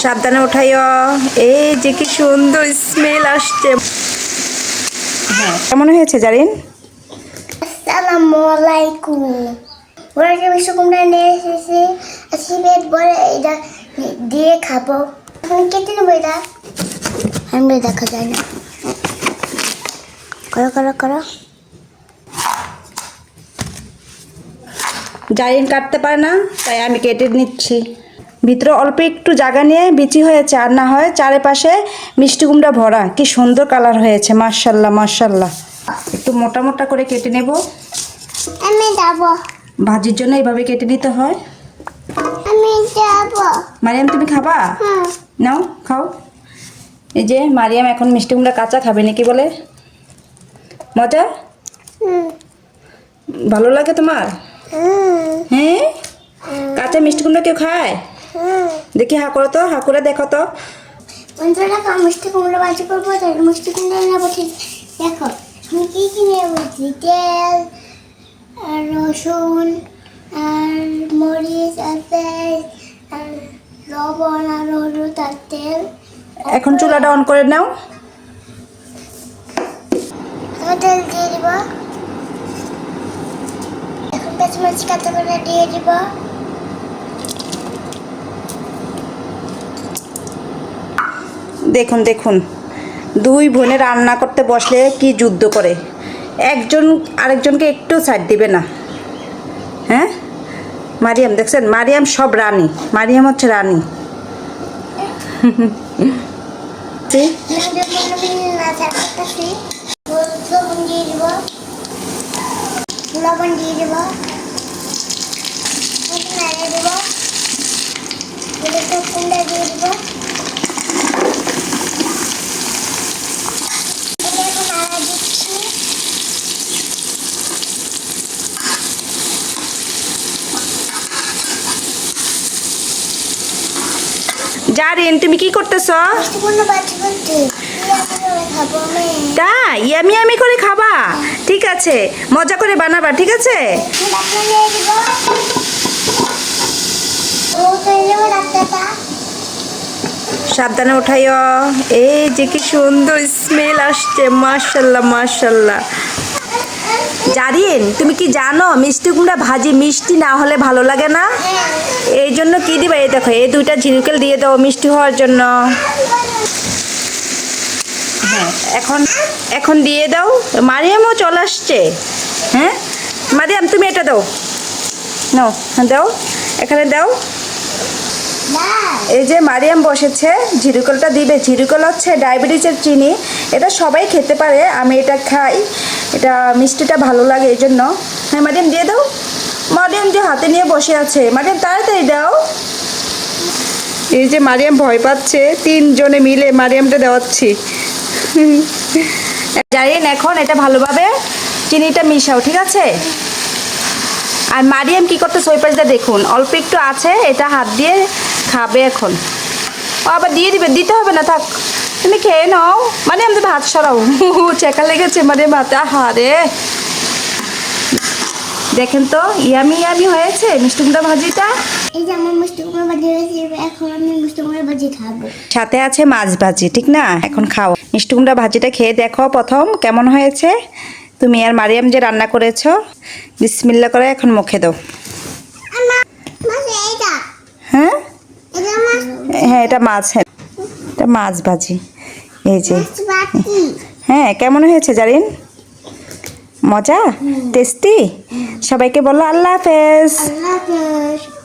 সাবধানে উঠাইও। এই যে কি সুন্দর স্মেল আসছে। হ্যাঁ, কেমন হয়েছে জারিন? আসসালামু আলাইকুম। ওরা যে মিষ্টি কুমড়া নিয়ে এসেছে, সিমেন্ট বলে এটা দিয়ে খাবো। এখন কেটে নেবো এটা। আমি দেখা যায় না। করো করো করো। জারিন কাটতে পারে না, তাই আমি কেটে নিচ্ছি। ভিতরে অল্প একটু জায়গা নিয়ে বিচি হয়েছে, আর না হয় চারিপাশে মিষ্টি কুমড়া ভরা। কি সুন্দর কালার হয়েছে, মাশাল্লাহ মাশাল্লাহ। একটু মোটা মোটা করে কেটে নেব। আমি যাবো। ভাজির জন্য এইভাবে কেটে নিতে হয়। আমি যাবো। মারিয়াম তুমি খাবা? নাও খাও। এই যে মারিয়াম এখন মিষ্টি কুমড়া কাঁচা খাবে নাকি বলে। মজা? ভালো লাগে তোমার? হ্যাঁ, কাঁচা মিষ্টি কুমড়া কেউ খায়? দেখি হা করো তো, হা করে দেখো তো। বন্ধুরা মিষ্টি কুমড়া ভাজি করবো, তাই মিষ্টি কুমড়া নেবো। ঠিক দেখো আমি কি কি নেবো। তেল আর রসুন আর মরিচ আর পেঁয়াজ আর লবণ আর হলুদ আর তেল। এখন চুলাটা অন করে নাও। তেল দিয়ে দিব। এখন কাঁচামরিচ কাঁচা করে দিয়ে দিব। দেখুন দেখুন, দুই বোনে রান্না করতে বসলে কি যুদ্ধ করে, একজন আরেকজনকে একটু ছাড় দিবে না। হ্যাঁ, মারিয়াম দেখছেন, মারিয়াম সব রানী, মারিয়াম হচ্ছে রানী। লবণ দিয়ে দিব। কুমড়া দিয়ে দিব। জারিন তুমি কি করতেছ? তাই ইয়ামি ইয়ামি করে খাবা? ঠিক আছে, মজা করে বানাবা, ঠিক আছে? সাবধানে উঠাইও। এই যে কি সুন্দর স্মেল আসছে, মাশাল্লাহ মাশাল্লাহ। জারিন তুমি কি জানো মিষ্টি কুমড়া ভাজি মিষ্টি না হলে ভালো লাগে না? এই জন্য কি দিবা, এই দেখো এই দুইটা ঝিনুকেল দিয়ে দাও মিষ্টি হওয়ার জন্য। হ্যাঁ, এখন এখন দিয়ে দাও। মারিয়ামও চলে আসছে। হ্যাঁ মারিয়াম তুমি এটা দাও, নাও দাও, এখানে দাও। এই যে মারিয়াম বসেছে, ঝিনুকলটা দিবে। ঝিনুকল হচ্ছে ডায়াবেটিসের চিনি, এটা সবাই খেতে পারে, আমি এটা খাই, এটা মিষ্টিটা ভালো লাগে এই জন্য। হ্যাঁ মারিয়াম দিয়ে দাও। মারিয়াম যে হাতে নিয়ে বসে আছে, মারিয়াম তাড়াতাড়ি দাও। এই যে মারিয়াম ভয় পাচ্ছে, তিনজনে মিলে মারিয়ামটা দেওয়াচ্ছি। জারিন এখন এটা ভালোভাবে চিনিটা মিশাও, ঠিক আছে? আর মারিয়াম কি করতেছে ওই পাশটা দেখুন, অল্প একটু আছে, এটা হাত দিয়ে খাবে এখন। ও আবার দিয়ে দিবে, দিতে হবে না, থাক তুমি খেয়ে নাও। মারিয়াম তুমি হাত সরাও, চেকা লেগেছে মারিয়াম হাতে। আহারে দেখেন তো ইয়ামি ইয়ামি হয়েছে মিষ্টি কুমড়া ভাজিটা। এই যে আমার মিষ্টি কুমড়া ভাজি হয়েছে, এখন আমি মিষ্টি কুমড়া ভাজি খাবো। সাথে আছে মাছ ভাজি, ঠিক না? এখন খাও মিষ্টি কুমড়া ভাজিটা, খেয়ে দেখো প্রথম কেমন হয়েছে। তুমি আর মারিয়াম যে রান্না করেছো, বিসমিল্লাহ করে এখন মুখে দাও। হ্যাঁ হ্যাঁ এটা মাছ, হ্যাঁ এটা মাছ ভাজি। এই যে হ্যাঁ, কেমন হয়েছে জারিন? মজা, টেস্টি? সবাইকে বলো আল্লাহ হাফেজ। আল্লাহ হাফেজ।